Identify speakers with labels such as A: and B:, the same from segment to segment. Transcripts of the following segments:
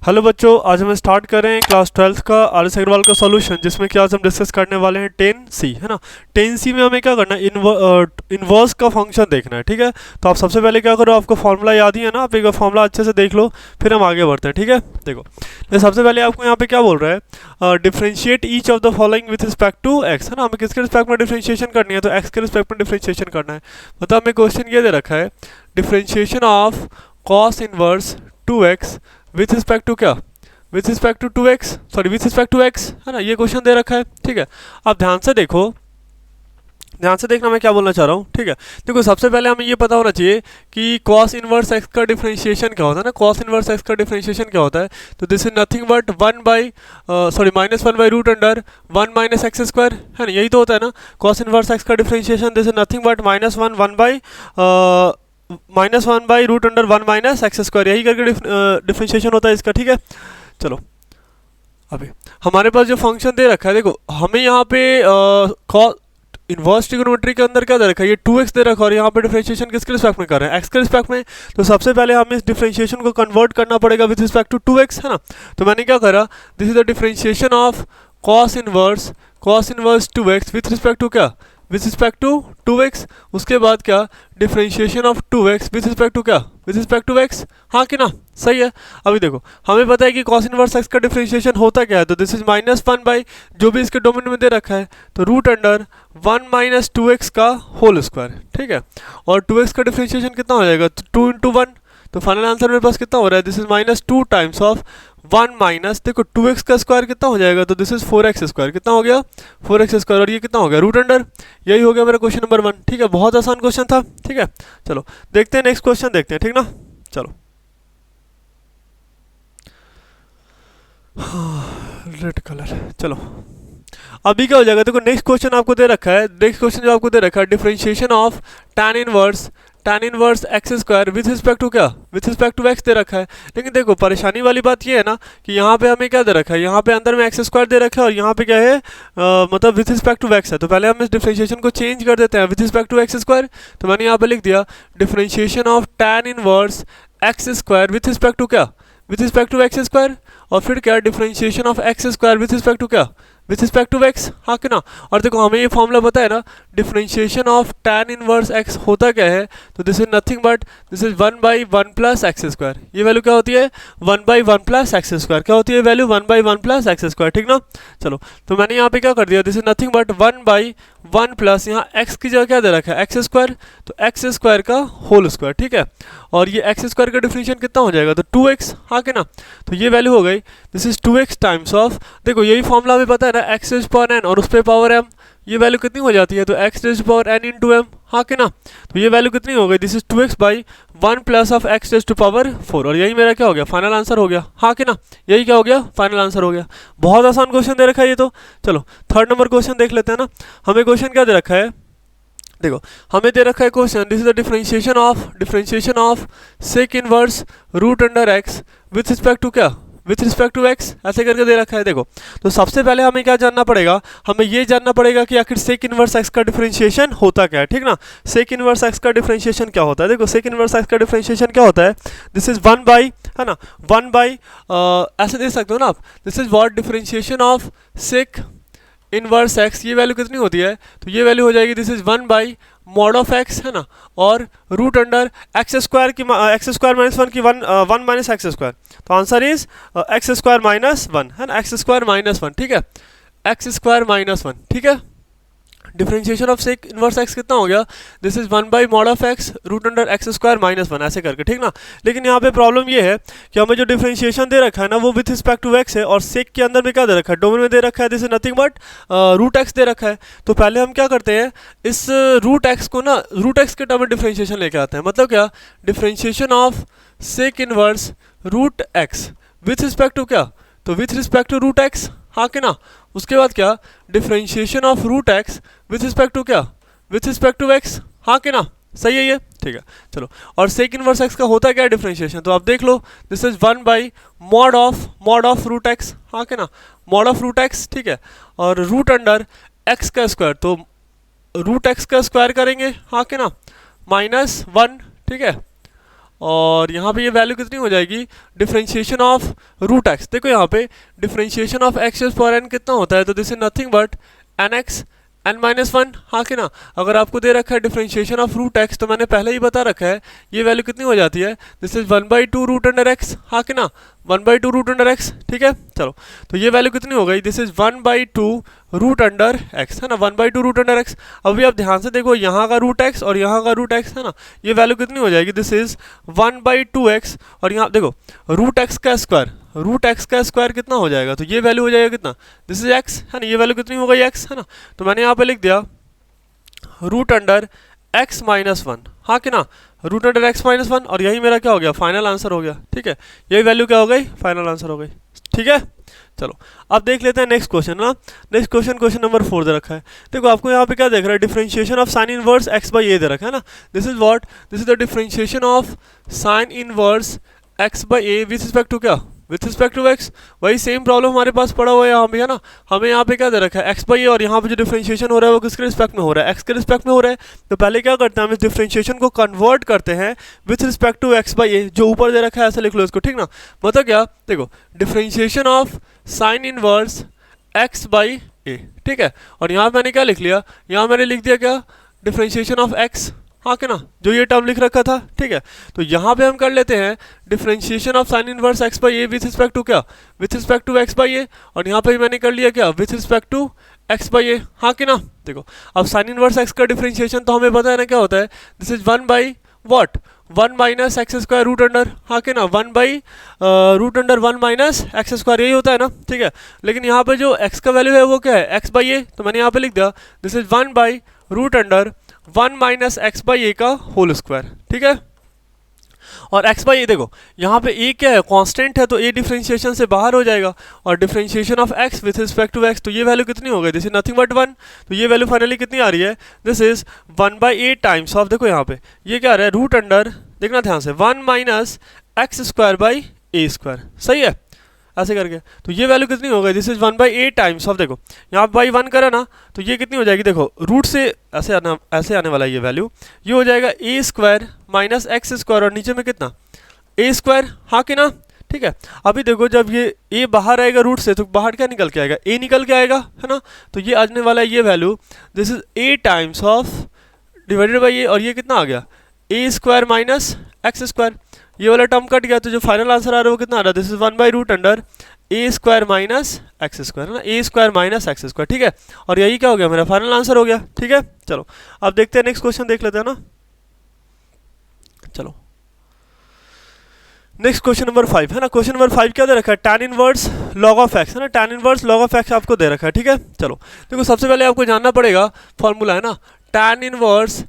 A: Hello बच्चों, आज हम स्टार्ट कर रहे हैं क्लास 12th का आर एस अग्रवाल का सॉल्यूशन, जिसमें कि आज हम डिस्कस करने वाले हैं 10C, है ना। 10C में हमें क्या करना है, इन्वर्स का फंक्शन देखना है, ठीक है। तो आप सबसे पहले क्या करो, आपको फॉर्मूला याद ही है ना, आप एक बार फॉर्मूला अच्छे से देख लो, फिर हम आगे बढ़ते हैं, ठीक है। देखो, तो सबसे पहले आपको यहाँ पे क्या बोल रहा है, differentiate each of the following with respect to x, है ना। हमें किसके रिस्पेक्ट में डिफ्रेंशिएशन करनी है, तो एक्स के रिस्पेक्ट में डिफ्रेंशिएशन करना है। मतलब हमें क्वेश्चन ये दे रखा है, differentiation of cos inverse 2x with respect to क्या, with respect to 2x, sorry with respect to x, है ना। ये क्वेश्चन दे रखा है, ठीक है। अब ध्यान से देखो, ध्यान से देखना मैं क्या बोलना चाह रहा हूँ, ठीक है। देखो, सबसे पहले हमें ये पता होना चाहिए कि cos इनवर्स x का डिफरेंशिएशन क्या होता है ना। cos इनवर्स x का डिफरेंशिएशन क्या होता है, तो दिस इज नथिंग बट -1/√अंडर 1 माइनस एक्स स्क्वायर, है ना। यही तो होता है ना, cos इनवर्स x का differentiation this is nothing but -1/√अंडर 1 माइनस एक्स स्क्वायर, यही करके डिफरेंशिएशन होता है इसका, ठीक है। चलो, अभी हमारे पास जो फंक्शन दे रखा है, देखो हमें यहाँ पे इनवर्स ट्रिग्नोमेट्री के अंदर क्या दे रखा है, ये 2x दे रखा है, और यहाँ पे डिफरेंशिएशन किसके रिस्पेक्ट में कर रहे हैं, x के रिस्पेक्ट में। तो सबसे पहले हमें इस डिफरेंशिएशन को कन्वर्ट करना पड़ेगा विद रिस्पेक्ट टू 2x, है ना। तो मैंने क्या करा, this is the differentiation of cos inverse 2x with respect to क्या, विथ रिस्पेक्ट टू 2x। उसके बाद क्या, differentiation of 2x with respect to क्या, विथ रिस्पेक्ट टू x, हाँ कि ना, सही है। अभी देखो, हमें पता है कि cos इनवर्स x का डिफरेंशिएशन होता क्या है, तो दिस इज -1 जो भी इसके डोमेन में दे रखा है, तो √अंडर 1 माइनस 2x का होल स्क्वायर, ठीक है। और 2x का डिफरेंशिएशन कितना हो जाएगा, 2 × 1, तो फाइनल आंसर मेरे पास कितना हो रहा है, this is -2 times of 1 minus, देखो 2x का स्क्वायर कितना हो जाएगा, तो दिस इज 4x स्क्वायर, कितना हो गया 4x स्क्वायर, और ये कितना हो गया √अंडर, यही हो गया मेरा क्वेश्चन नंबर 1, ठीक है। बहुत आसान क्वेश्चन था, ठीक है। चलो देखते हैं नेक्स्ट क्वेश्चन, देखते हैं, ठीक ना। चलो, रेड कलर, चलो अभी क्या हो जाएगा, देखो नेक्स्ट क्वेश्चन आपको दे रखा है, नेक्स्ट क्वेश्चन जो आपको दे रखा है, differentiation of tan inverse x square with respect to क्या, विथ रिस्पेक्ट टू एक्स दे रखा है। लेकिन देखो परेशानी वाली बात ये है ना कि यहाँ पे हमें क्या दे रखा है, यहाँ पे अंदर में एक्स स्क्वायर दे रखा है, और यहाँ पे क्या है, मतलब विथ रिस्पेक्ट टू एक्स है। तो पहले हम इस डिफरेंशिएशन को चेंज कर देते हैं with respect to x square. तो मैंने यहाँ पे लिख दिया differentiation of tan inverse x square with respect to क्या, with respect to x square, और फिर क्या, differentiation of x square with respect to क्या, विथ रिस्पेक्ट टू एक्स, हाँ कि ना। और देखो हमें ये फॉर्मूला पता है ना, differentiation of tan inverse x होता क्या है, तो this is nothing but this is 1/1 plus x square. ये वैल्यू क्या होती है, 1/1 प्लस एक्स स्क्वायर, क्या होती है वैल्यू, 1/1 प्लस एक्स स्क्वायर, ठीक ना। चलो, तो मैंने यहाँ पे क्या कर दिया, this is nothing but 1/1 plus, यहाँ x की जगह क्या दे रखा है, एक्स स्क्वायर, तो एक्स स्क्वायर का होल स्क्वायर, ठीक है। और ये एक्स स्क्वायर का डिफरेंशिएशन कितना हो जाएगा, तो 2x, हाँ कि ना। तो ये वैल्यू हो गई, this is 2x times of, देखो यही फॉर्मूला हमें पता है ना, x रेज़ पावर n और उस पे पावर m, ये वैल्यू कितनी हो जाती है, तो x rays power n into m, हाँ कि ना। तो ये वैल्यू कितनी हो गई, this is 2x/1 plus of x raise to power 4, और यही मेरा क्या हो गया, फाइनल आंसर हो गया, हाँ कि ना। यही क्या हो गया, फाइनल आंसर हो गया। बहुत आसान क्वेश्चन दे रखा है ये तो। चलो थर्ड नंबर क्वेश्चन देख लेते हैं ना। हमें क्वेश्चन क्या दे रखा है, देखो हमें दे रखा है question, this is the differentiation of sec inverse √x with respect to क्या, विथ रिस्पेक्ट टू x, ऐसे करके दे रखा है। देखो, तो सबसे पहले हमें क्या जानना पड़ेगा, हमें ये जानना पड़ेगा कि आखिर सेक इनवर्स x का डिफरेंशिएशन होता क्या है, ठीक ना। सेक इनवर्स x का डिफरेंशिएशन क्या होता है, देखो सेक इनवर्स x का डिफरेंशिएशन क्या होता है, दिस इज 1 बाई, है ना, 1 बाई, ऐसे दे सकते हो ना आप, this is what differentiation of sec inverse x, ये वैल्यू कितनी होती है, तो ये वैल्यू हो जाएगी, this is 1 mod of x, है ना, और √अंडर एक्स स्क्वायर की, एक्स स्क्वायर माइनस 1 की 1 माइनस एक्स स्क्वायर, तो answer is x square minus 1, है ना, एक्स स्क्वायर माइनस 1, ठीक है, एक्स स्क्वायर माइनस 1, ठीक है। Differentiation of sec inverse x कितना हो गया, this is 1 mod of x √under x square minus 1, ऐसे करके, ठीक ना। लेकिन यहाँ पे प्रॉब्लम ये है कि हमें जो डिफरेंशिएशन दे रखा है ना, वो विथ रिस्पेक्ट टू एक्स है, और सेक के अंदर में क्या दे रखा है, डोमेन में दे रखा है, this is nothing but √x दे रखा है। तो पहले हम क्या करते हैं, इस √x को ना √x के टर्म में डिफरेंशिएशन लेके आते हैं। मतलब क्या, differentiation of sec inverse √x with respect to क्या, तो विथ रिस्पेक्ट टू √x, हाँ कि ना। उसके बाद क्या, differentiation of √x with respect to क्या, विथ रिस्पेक्ट टू x, हाँ कि ना, सही है ये, ठीक है। चलो, और सेक इनवर्स x का होता क्या है डिफरेंशिएशन, तो आप देख लो, this is 1 mod of √x, हाँ कि ना, मॉड ऑफ √x, ठीक है, और √अंडर x का स्क्वायर, तो √x का स्क्वायर करेंगे, हाँ कि ना, -1, ठीक है, और यहाँ पे ये वैल्यू कितनी हो जाएगी, डिफरेंशिएशन ऑफ रूट एक्स। देखो यहाँ पे डिफरेंशिएशन ऑफ एक्स पर एन कितना होता है, तो this is nothing but n x n minus one, हाँ कि ना। अगर आपको दे रखा है डिफरेंशिएशन ऑफ रूट एक्स, तो मैंने पहले ही बता रखा है ये वैल्यू कितनी हो जाती है, this is 1/2 root under x, हाँ कि ना, 1/2 रूट अंडर एक्स, ठीक है। चलो तो ये वैल्यू कितनी हो गई, this is 1/2 root under x, है ना, 1/2 रूट अंडर एक्स। अभी आप ध्यान से देखो, यहाँ का रूट एक्स और यहाँ का रूट एक्स, है ना, ये वैल्यू कितनी हो जाएगी, दिस इज 1/2 एक्स, और यहाँ देखो रूट एक्स का स्क्वायर, रूट एक्स का स्क्वायर कितना हो जाएगा, तो ये वैल्यू हो जाएगा कितना, दिस इज एक्स, है ना, ये वैल्यू कितनी हो गई एक्स, है ना। तो मैंने यहाँ पे लिख दिया root under x minus one, हाँ कि ना, root under x minus one, और यही मेरा क्या हो गया, फाइनल आंसर हो गया, ठीक है। यही वैल्यू क्या हो गई, फाइनल आंसर हो गई, ठीक है। चलो अब देख लेते हैं नेक्स्ट क्वेश्चन ना। नेक्स्ट क्वेश्चन, क्वेश्चन नंबर 4 दे रखा है। देखो आपको यहाँ पे क्या देख रहा है, differentiation of sine inverse x by a दे रखा है ना। This is what, this is the differentiation of sine inverse x by a with respect to क्या, विथ रिस्पेक्ट टू एक्स। वही सेम प्रॉब्लम हमारे पास पड़ा हुआ है यहाँ पे, है ना। हमें यहाँ पे क्या दे रखा है, एक्स बाई ए, और यहाँ पे जो डिफरेंशिएशन हो रहा है वो किसके रिस्पेक्ट में हो रहा है, एक्स के रिस्पेक्ट में हो रहा है। तो पहले क्या करते हैं, हम इस डिफरेंशिएशन को कन्वर्ट करते हैं with respect to x by a, जो ऊपर दे रखा है ऐसे लिख लो इसको, ठीक ना। मतलब क्या, देखो differentiation of sine inverse x by a, ठीक है। और यहाँ मैंने क्या लिख लिया, यहाँ मैंने लिख दिया क्या, डिफरेंशिएशन ऑफ एक्स, हाँ कि ना, जो ये टर्म लिख रखा था, ठीक है। तो यहाँ पे हम कर लेते हैं differentiation of sine inverse x by a with respect to क्या, with respect to x by a, और यहाँ पे मैंने कर लिया क्या, with respect to x by a, हाँ कि ना। देखो अब साइन इनवर्स एक्स का डिफरेंशिएशन तो हमें पता है ना क्या होता है, this is 1 by what, 1 minus x square root under, हाँ कि ना, 1 by root under 1 minus x square, यही होता है ना, ठीक है। लेकिन यहाँ पे जो एक्स का वैल्यू है वो क्या है, एक्स बाई ए, तो मैंने यहाँ पे लिख दिया this is 1 by root under 1 minus x by a का होल स्क्वायर, ठीक है। और एक्स बाई ए देखो यहाँ पे ए क्या है, कांस्टेंट है, तो ए डिफरेंशिएशन से बाहर हो जाएगा, और differentiation of x with respect to x, तो ये वैल्यू कितनी हो गई, दिस इज नथिंग बट 1। तो ये वैल्यू फाइनली कितनी आ रही है, दिस इज 1/8 टाइम्स ऑफ, देखो यहाँ पे ये क्या आ रहा है, रूट अंडर, देखना ध्यान से, 1 minus x square by A square, सही है, ऐसे करके। तो ये वैल्यू कितनी हो गई, दिस इज 1/8 टाइम्स ऑफ, देखो यहाँ बाई 1 करा ना, तो ये कितनी हो जाएगी, देखो रूट से ऐसे आने वाला है ये वैल्यू, ये हो जाएगा ए स्क्वायर माइनस एक्स स्क्वायर, और नीचे में कितना, ए स्क्वायर, हाँ कि ना, ठीक है। अभी देखो जब ये ए बाहर आएगा रूट से, तो बाहर क्या निकल के आएगा, ए निकल के आएगा, है ना। तो ये आने वाला है ये value, this is a times of divided by a, और ये कितना आ गया, a square minus x square, ये वाला टर्म कट गया, तो जो फाइनल आंसर आ रहा है वो कितना आ रहा है, this is 1 by root under a square minus x square, है ना, a square minus x square, ठीक है। और यही क्या हो गया, मेरा फाइनल आंसर हो गया, ठीक है। चलो अब देखते हैं नेक्स्ट क्वेश्चन, देख लेते हैं ना। चलो नेक्स्ट क्वेश्चन नंबर 5 है ना। क्वेश्चन नंबर 5 क्या दे रखा है, tan inverse log of x, है ना, tan inverse log of x आपको दे रखा है, ठीक है। चलो देखो सबसे पहले आपको जानना पड़ेगा फॉर्मूला, है ना, tan इनवर्स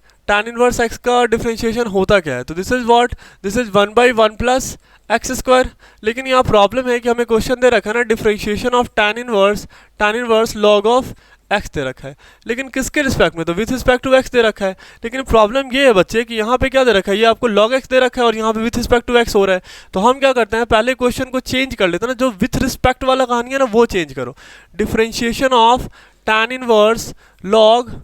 A: x का डिफरेंशिएशन होता क्या है, तो this is what, this is 1/1 plus x square. लेकिन यहाँ प्रॉब्लम है कि हमें क्वेश्चन दे रखा है ना, differentiation of tan inverse log of x दे रखा है, लेकिन किसके रिस्पेक्ट में, तो विथ रिस्पेक्ट टू x दे रखा है। लेकिन प्रॉब्लम ये है बच्चे कि यहाँ पे क्या दे रखा है, ये आपको log x दे रखा है, और यहाँ पे विथ रिस्पेक्ट टू x हो रहा है। तो हम क्या करते हैं, पहले क्वेश्चन को चेंज कर लेते हैं ना, जो विथ रिस्पेक्ट वाला कहानी है ना वो चेंज करो। Differentiation of tan inverse log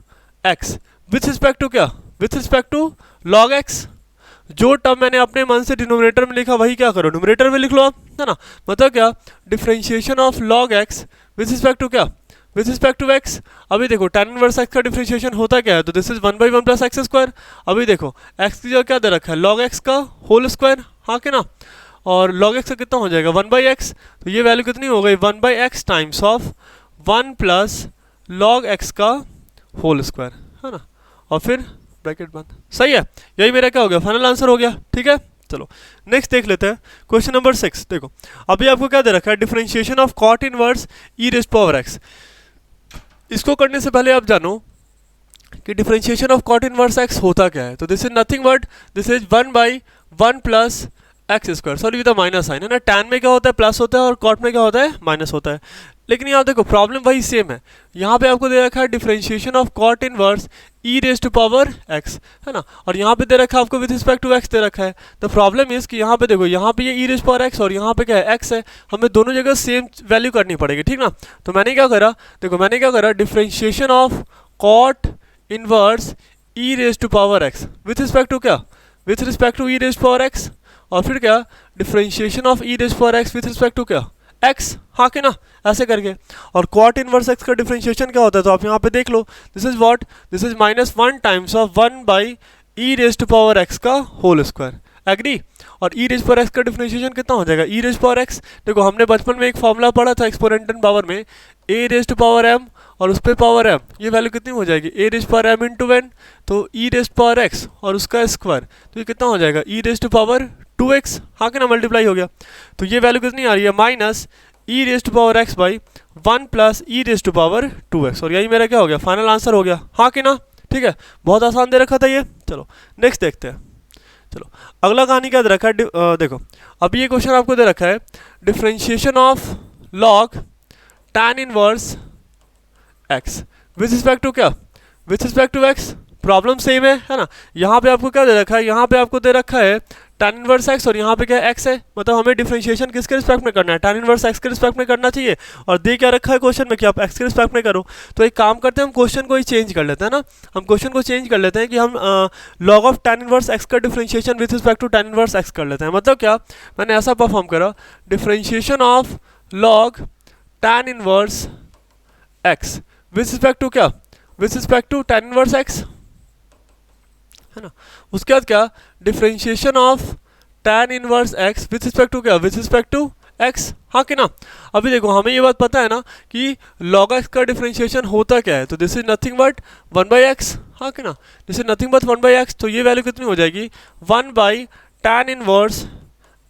A: x with respect to क्या, with respect to log x। जो टर्म मैंने अपने मन से डिनोमिनेटर में लिखा वही क्या करो, न्यूमरेटर में लिख लो आप, है ना। मतलब क्या, differentiation of log x with respect to क्या, विथ रिस्पेक्ट टू x। अभी देखो tan इनवर्स x का डिफरेंशिएशन होता क्या है, तो this is 1/1 plus x square. अभी देखो x की जगह क्या दे रखा है, log x का होल स्क्वायर, हाँ कि ना, और log x का कितना हो जाएगा 1/x। तो ये वैल्यू कितनी हो गई, 1/x times of 1 plus log x का होल स्क्वायर, है ना, और फिर ब्रैकेट बंद, सही है। यही मेरा क्या हो गया, फाइनल आंसर हो गया, ठीक है। चलो नेक्स्ट देख लेते हैं क्वेश्चन नंबर 6। देखो अभी आपको क्या दे रखा है, differentiation of cot inverse e raise power x। इसको करने से पहले आप जानो कि differentiation of cot inverse x होता क्या है, तो this is nothing but this is 1/1 plus x square, sorry with minus sign, है ना। tan में क्या होता है, प्लस होता है, और cot में क्या होता है, माइनस होता है। लेकिन यहाँ देखो प्रॉब्लम वही सेम है, यहाँ पे आपको दे रखा है differentiation of cot inverse e raise to power x, है ना, और यहाँ पे दे रखा है आपको विद रिस्पेक्ट टू x दे रखा है। द प्रॉब्लम इज कि यहाँ पे देखो, यहाँ पे ये e रेज़ पावर x और यहाँ पे क्या है, x है, हमें दोनों जगह सेम वैल्यू करनी पड़ेगी, ठीक ना। तो मैंने क्या करा, देखो मैंने क्या करा, differentiation of cot inverse e raise to power x with respect to क्या, with respect to e raise power x, और फिर क्या differentiation of e raise power x with respect to क्या एक्स, हाँ कि ना, ऐसे करके। और कॉट इनवर्स एक्स का डिफरेंशिएशन क्या होता है, तो आप यहाँ पे देख लो, this is what, this is -1 times of 1 by e raise to power x का होल स्क्वायर, एग्री। और ई रेज पावर एक्स का डिफरेंशिएशन कितना हो जाएगा, ई रेज पावर एक्स, देखो हमने बचपन में एक फॉर्मूला पढ़ा था एक्सपोनेंशियल पावर में, ए रेज टू पावर एम और उस पर पावर एम, ये वैल्यू कितनी हो जाएगी, a raise power m into n, तो ई रेज पावर एक्स और उसका स्क्वायर, तो ये कितना हो जाएगा, ई रेज टू पावर 2x, हाँ कि ना, मल्टीप्लाई हो गया। तो ये वैल्यू कितनी आ रही है, minus e raise to power x by 1 plus e raise to power 2x, और यही मेरा क्या हो गया, फाइनल आंसर हो गया, हाँ कि ना, ठीक है। बहुत आसान दे रखा था ये। चलो नेक्स्ट देखते हैं। चलो अगला कहानी क्या दे रखा है, देखो अभी ये क्वेश्चन आपको दे रखा है, differentiation of log tan inverse x with respect to क्या, with respect to x, problem same है ना। यहाँ पे आपको क्या दे रखा है, यहाँ पे आपको दे रखा है tan इनवर्स एक्स और यहाँ पे क्या एक्स है, मतलब हमें डिफरेंशिएशन किसके रिस्पेक्ट में करना है, tan इनवर्स एक्स के रिस्पेक्ट में करना चाहिए, और दे क्या रखा है क्वेश्चन में कि आप एक्स के रिस्पेक्ट में करो। तो एक काम करते हैं, हम क्वेश्चन को ही चेंज कर लेते हैं ना, हम क्वेश्चन को चेंज कर लेते हैं कि हम log of tan inverse x का differentiation with respect to tan inverse x कर लेते हैं। मतलब क्या, मैंने ऐसा परफॉर्म करा, differentiation of log tan inverse x with respect to क्या, with respect to tan inverse x, है ना। उसके बाद क्या, differentiation of tan inverse x with respect to क्या, विथ रिस्पेक्ट टू x, हाँ कि ना। अभी देखो हमें ये बात पता है ना कि log x का डिफरेंशिएशन होता क्या है, तो this is nothing but 1/x, हाँ कि ना, this is nothing but 1/x, तो ये वैल्यू कितनी हो जाएगी 1/tan इनवर्स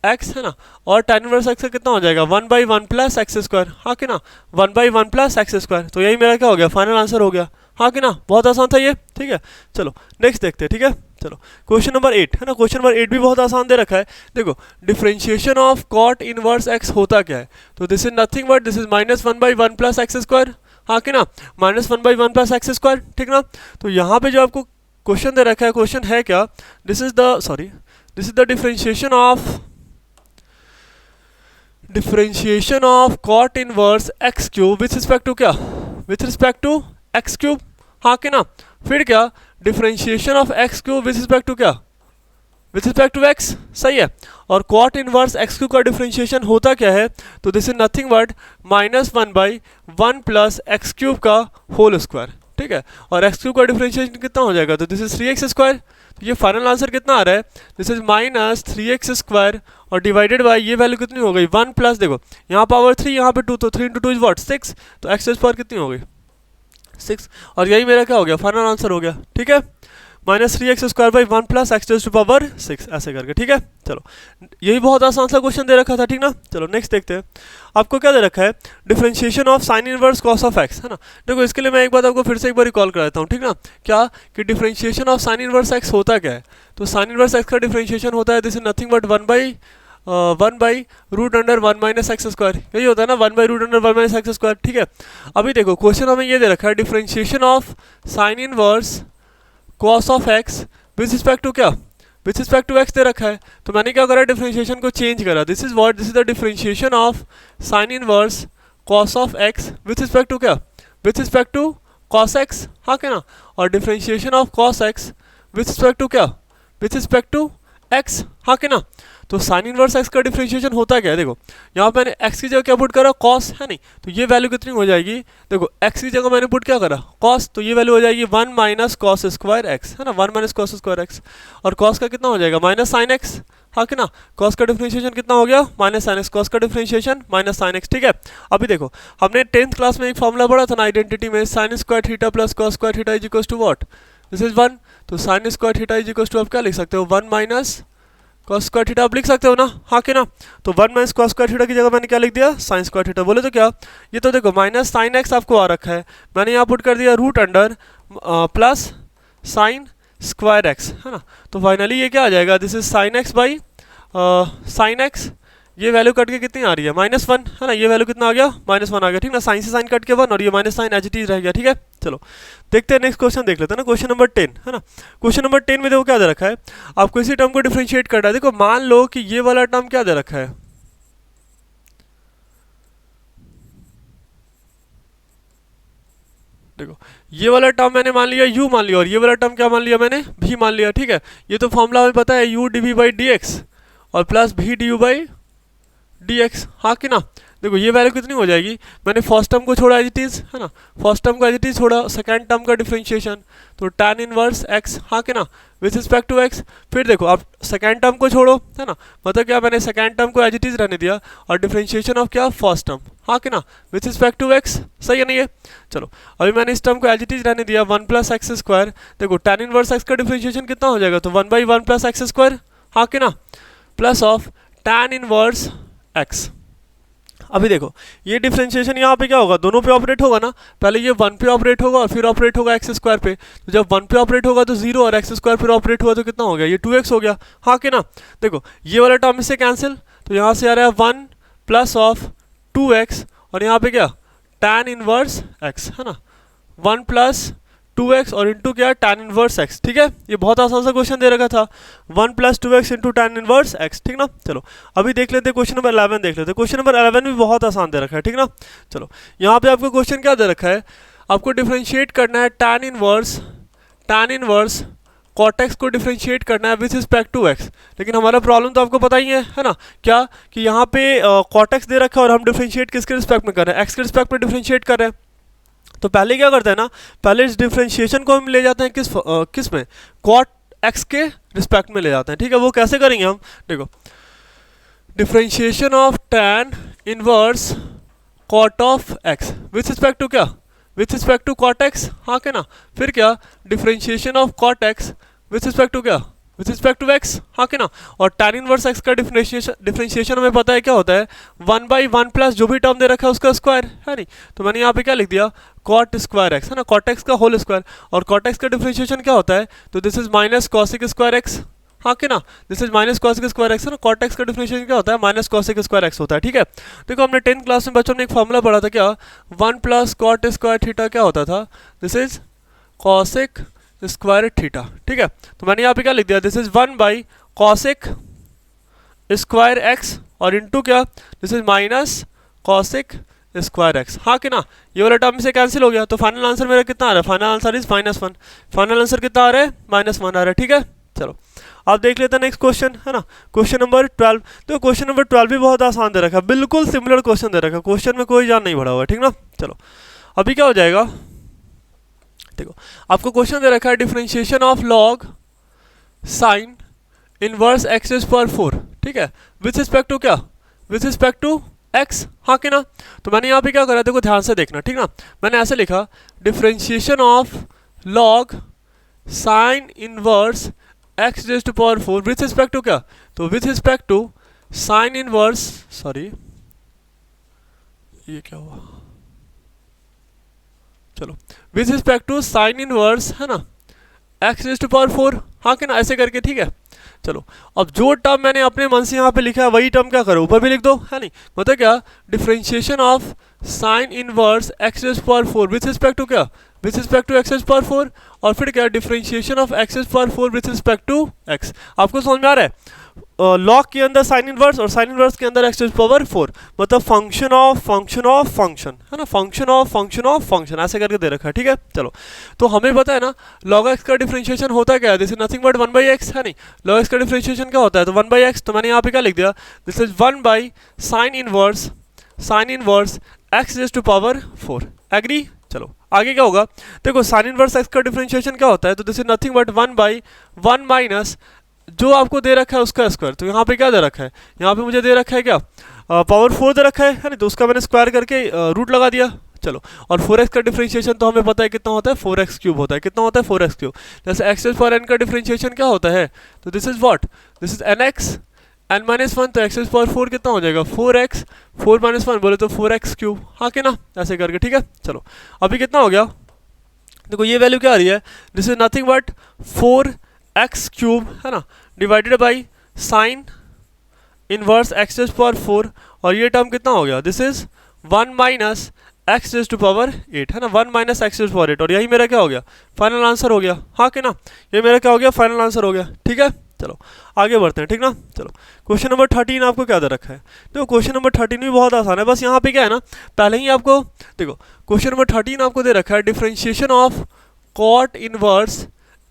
A: x, है ना, और tan इनवर्स x का कितना हो जाएगा 1/1 प्लस एक्स स्क्वायर, हाँ कि ना, 1/1 प्लस एक्स स्क्वायर, तो यही मेरा क्या हो गया, फाइनल आंसर हो गया, हाँ कि ना। बहुत आसान था ये, ठीक है। चलो नेक्स्ट देखते हैं, ठीक है। चलो क्वेश्चन नंबर 8 है ना, क्वेश्चन नंबर 8 भी बहुत आसान दे रखा है। देखो differentiation of cot inverse x होता क्या है, तो this is nothing but this is -1/1 plus x square, हाँ कि ना, -1/1 प्लस एक्स स्क्वायर, ठीक ना। तो यहाँ पे जो आपको क्वेश्चन दे रखा है, क्वेश्चन है क्या, this is the differentiation of cot inverse x cube with respect to क्या, with respect to x cube, हाँ कि ना। फिर क्या, differentiation of x cube with respect to क्या, विथ रिस्पेक्ट टू एक्स, सही है। और कॉट इनवर्स एक्स क्यूब का डिफरेंशिएशन होता क्या है, तो this is nothing but -1/1 plus x cube का होल स्क्वायर, ठीक है। और एक्स क्यूब का डिफरेंशिएशन कितना हो जाएगा, तो दिस इज 3x स्क्वायर, तो ये फाइनल आंसर कितना आ रहा है, दिस इज -3x स्क्वायर, और डिवाइडेड बाय ये वैल्यू कितनी हो गई 1 प्लस, देखो यहाँ पावर 3 यहाँ पे 2, तो 3 × 2 इज व्हाट 6, तो एक्स स्क्वायर कितनी हो गई 6, और यही मेरा क्या हो गया, फाइनल आंसर हो गया, ठीक है। -3x square by 1 plus x to power 6, ऐसे करके, ठीक है। चलो यही बहुत आसान सा क्वेश्चन दे रखा था, ठीक ना। चलो नेक्स्ट देखते हैं, आपको क्या दे रखा है, differentiation of sine inverse cos of x, है ना। देखो इसके लिए मैं एक बात आपको फिर से एक बार रिकॉल करा देता हूँ, ठीक ना। क्या कि differentiation of sine inverse x होता क्या है, तो साइन इनवर्स एक्स का डिफरेंशिएशन होता है, this is nothing but 1/√1 minus x square, यही होता है ना, 1/√1 माइनस एक्स स्क्वायर, ठीक है। अभी देखो क्वेश्चन हमें ये दे रखा है, differentiation of sine inverse cos of x with respect to क्या, विथ रिस्पेक्ट टू एक्स दे रखा है, तो मैंने क्या करा, डिफरेंशिएशन को चेंज करा, this is the differentiation of sine inverse cos of x with respect to क्या, with respect to cos x, हाँ क्या ना। और differentiation of cos x with respect to क्या, विथ रिस्पेक्ट टू एक्स, हाँ क्या ना। तो साइन इनवर्स एक्स का डिफरेंशिएशन होता क्या है, देखो यहाँ पे मैंने एक्स की जगह क्या पुट करा, कॉस, है नहीं, तो ये वैल्यू कितनी हो जाएगी, देखो एक्स की जगह मैंने पुट क्या करा, कॉस, तो ये वैल्यू हो जाएगी 1 माइनस कॉस स्क्वायर एक्स, है ना, 1 माइनस कॉस स्क्वायर एक्स, और कॉस का कितना हो जाएगा माइनस साइन एक्स, हाँ कि ना। कॉस का डिफरेंशिएशन कितना हो गया, माइनस साइन एक्स, कॉस का डिफरेंशिएशन माइनस साइन एक्स, ठीक है। अभी देखो हमने 10th क्लास में एक फॉर्मूला पढ़ा था ना आइडेंटिटी में, sine square theta plus cos square theta is equals to what, this is 1, तो sine square theta is equals to आप क्या लिख सकते हो, 1 माइनस कॉस स्क्वायर थीटा आप लिख सकते हो ना, हाँ कि ना। तो 1 माइनस कॉस स्क्वायर थीटा की जगह मैंने क्या लिख दिया, साइन स्क्वायर थीटा, बोले तो क्या, ये तो देखो माइनस साइन एक्स आपको आ रखा है, मैंने यहाँ पुट कर दिया root under plus sine square x, है ना। तो फाइनली ये क्या आ जाएगा, this is sine x by sine x, ये वैल्यू कट के कितनी आ रही है -1, है ना, ये वैल्यू कितना आ गया -1 आ गया, ठीक ना। साइन से साइन कट के 1 और ये minus sign as it is रह गया, ठीक है। चलो देखते हैं नेक्स्ट क्वेश्चन देख लेते हैं ना, क्वेश्चन नंबर 10, है ना। क्वेश्चन नंबर 10 में देखो क्या दे रखा है, आपको इसी टर्म को डिफरेंशिएट करना है। देखो मान लो कि ये वाला टर्म क्या दे रखा है, देखो ये वाला टर्म मैंने मान लिया u मान लिया, और ये वाला टर्म क्या मान लिया मैंने, v मान लिया, ठीक है। ये तो फॉर्मूला हमें पता है u dv by d x और plus v du by d x, हाँ कि ना। देखो ये वैल्यू कितनी हो जाएगी, मैंने फर्स्ट टर्म को छोड़ा एज इट इज, है ना, फर्स्ट टर्म को एज इट इज छोड़ा, सेकंड टर्म का डिफरेंशिएशन, तो tan इनवर्स x, हाँ कि ना, विथ रिस्पेक्ट टू x। फिर देखो अब सेकंड टर्म को छोड़ो, है ना, मतलब क्या, मैंने सेकंड टर्म को एज इट इज रहने दिया और डिफरेंशिएशन ऑफ क्या, फर्स्ट टर्म, हाँ कि ना, विथ रिस्पेक्ट टू x, सही है नहीं है। चलो अभी मैंने इस टर्म को एज इट इज रहने दिया 1 प्लस एक्स स्क्वायर, देखो tan इनवर्स x का डिफरेंशिएशन कितना हो जाएगा, तो 1/1 प्लस एक्स स्क्वायर, हाँ कि ना, plus of tan inverse x। अभी देखो ये डिफरेंशिएशन यहाँ पे क्या होगा, दोनों पे ऑपरेट होगा ना, पहले ये 1 पे ऑपरेट होगा और फिर ऑपरेट होगा एक्स स्क्वायर पे, तो जब 1 पे ऑपरेट होगा तो 0 और एक्स स्क्वायर फिर ऑपरेट हुआ तो कितना हो गया, ये 2x हो गया, हाँ कि ना। देखो ये वाला टर्म इससे कैंसिल, तो यहाँ से आ रहा है 1 प्लस ऑफ 2x और यहाँ पे क्या, tan इनवर्स x, है ना, 1 प्लस 2x और इंटू क्या, tan इनवर्स x, ठीक है। ये बहुत आसान सा क्वेश्चन दे रखा था, 1 plus 2x into tan inverse x, ठीक ना। चलो अभी देख लेते हैं क्वेश्चन नंबर 11 देख लेते हैं, क्वेश्चन नंबर 11 भी बहुत आसान दे रखा है, ठीक ना। चलो यहाँ पे आपको क्वेश्चन क्या दे रखा है, आपको डिफ्रेंशिएट करना है tan इनवर्स cot x को डिफ्रेंशिएट करना है विथ रिस्पेक्ट टू x। लेकिन हमारा प्रॉब्लम तो आपको पता ही है ना, क्या कि यहाँ पे cot x दे रखा है और हम डिफ्रेंशिएट किसके रिस्पेक्ट में कर रहे हैं, x के रिस्पेक्ट में डिफ्रेंशिएट कर रहे हैं। तो पहले क्या करते हैं ना, पहले इस डिफरेंशिएशन को हम ले जाते हैं किस में, cot x के रिस्पेक्ट में ले जाते हैं, ठीक है। वो कैसे करेंगे हम, देखो differentiation of tan inverse cot of x with respect to क्या, with respect to cot x, हाँ क्या ना। फिर क्या, differentiation of cot x with respect to क्या, विथ रिस्पेक्ट टू x, हाँ कि ना। और tan इनवर्स x का डिफरेंशिएशन हमें पता है क्या होता है, 1/1 प्लस जो भी टर्म दे रखा है उसका स्क्वायर, है नहीं। तो मैंने यहाँ पे क्या लिख दिया, cot स्क्वायर x, है ना, cot x का होल स्क्वायर, और cot x का डिफरेंशिएशन क्या होता है, तो this is minus cosec square x, हाँ कि ना, this is minus cosec square x, है ना। cot x का डिफरेंशिएशन क्या होता है, माइनस कॉसिक स्क्वायर x होता है, ठीक है। देखो हमने 10th क्लास में बच्चों ने एक फॉर्मूला पढ़ा था क्या, 1 प्लस cot स्क्वायर थीटा क्या होता था, this is cosec square theta, ठीक है। तो मैंने यहाँ पे क्या लिख दिया, this is 1 by cosec square x और इंटू क्या, this is minus cosec square x, हाँ कि ना। ये वाला टर्म से कैंसिल हो गया, तो फाइनल आंसर मेरा कितना आ रहा है, final answer is -1, final answer कितना आ रहा है, -1 आ रहा है, ठीक है। चलो आप देख लेते हैं नेक्स्ट क्वेश्चन, है ना, क्वेश्चन नंबर 12। तो क्वेश्चन नंबर 12 भी बहुत आसान दे रखा है, बिल्कुल सिमिलर क्वेश्चन दे रखा है, क्वेश्चन में कोई जान नहीं बढ़ा हुआ, ठीक ना। चलो अभी क्या हो जाएगा, देखो आपको क्वेश्चन दे रखा है differentiation of log sine inverse x is पर 4, ठीक है, विथ रिस्पेक्ट टू क्या, विथ रिस्पेक्ट टू x, हाँ कि ना। तो मैंने यहाँ पे क्या करा, देखो ध्यान से देखना, ठीक ना। मैंने ऐसे लिखा differentiation of log sine inverse x raise to power 4 with respect to क्या, तो with respect to sine inverse, sorry ये क्या हुआ, चलो with respect to sine inverse, है ना, एक्स रेज़ टू पावर 4, हाँ कि ना, ऐसे करके, ठीक है। चलो अब जो टर्म मैंने अपने मन से यहाँ पे लिखा है वही टर्म क्या करो, ऊपर भी लिख दो, है नहीं, मतलब क्या, differentiation of sine inverse x raise to power 4 with respect to क्या, with respect to x raise to power 4, और फिर क्या, differentiation of x raise to power 4 with respect to x. आपको समझ में आ रहा है, लॉग के अंदर साइन इनवर्स और साइन इनवर्स के अंदर एक्स रेज़ टू पावर 4, मतलब फंक्शन ऑफ फंक्शन, है ना, फंक्शन ऑफ फंक्शन ऐसे करके दे रखा है, ठीक है। चलो तो हमें पता है ना log x का डिफरेंशिएशन होता क्या है, this is nothing but 1/x, है नहीं, log x का डिफरेंशिएशन क्या होता है, तो 1/x। तो मैंने यहाँ पे क्या लिख दिया, this is 1 by sine inverse x raise to power 4, agree. चलो आगे क्या होगा, देखो साइन इनवर्स x का डिफरेंशिएशन क्या होता है, तो this is nothing but 1/1 minus जो आपको दे रखा है उसका स्क्वायर। तो यहाँ पे क्या दे रखा है, यहाँ पे मुझे दे रखा है क्या, पावर 4 दे रखा है नहीं, तो उसका मैंने स्क्वायर करके रूट लगा दिया। चलो और 4x का डिफरेंशिएशन तो हमें पता है कितना होता है, 4x क्यूब होता है, कितना होता है, 4x क्यूब। जैसे x रेज़ पावर n का डिफरेंशिएशन क्या होता है, तो this is what, this is nx n-1, तो x रेज़ पावर 4 कितना हो जाएगा, 4x 4 - 1 बोले तो 4x क्यूब, हाँ कि ना, ऐसे करके, ठीक है। चलो अभी कितना हो गया, देखो ये वैल्यू क्या आ रही है, this is nothing but 4x cube, है ना, divided by sine inverse x raise to power 4, और ये टर्म कितना हो गया, this is 1 minus x raise to power 8, है ना, 1 minus x raise to power 8, और यही मेरा क्या हो गया, फाइनल आंसर हो गया, हाँ कि ना, ये मेरा क्या हो गया, फाइनल आंसर हो गया, ठीक है। चलो आगे बढ़ते हैं, ठीक ना। चलो क्वेश्चन नंबर 13 आपको क्या दे रखा है। देखो क्वेश्चन नंबर 13 भी बहुत आसान है, बस यहाँ पे क्या है ना, पहले ही आपको देखो क्वेश्चन नंबर 13 आपको दे रखा है differentiation of cot inverse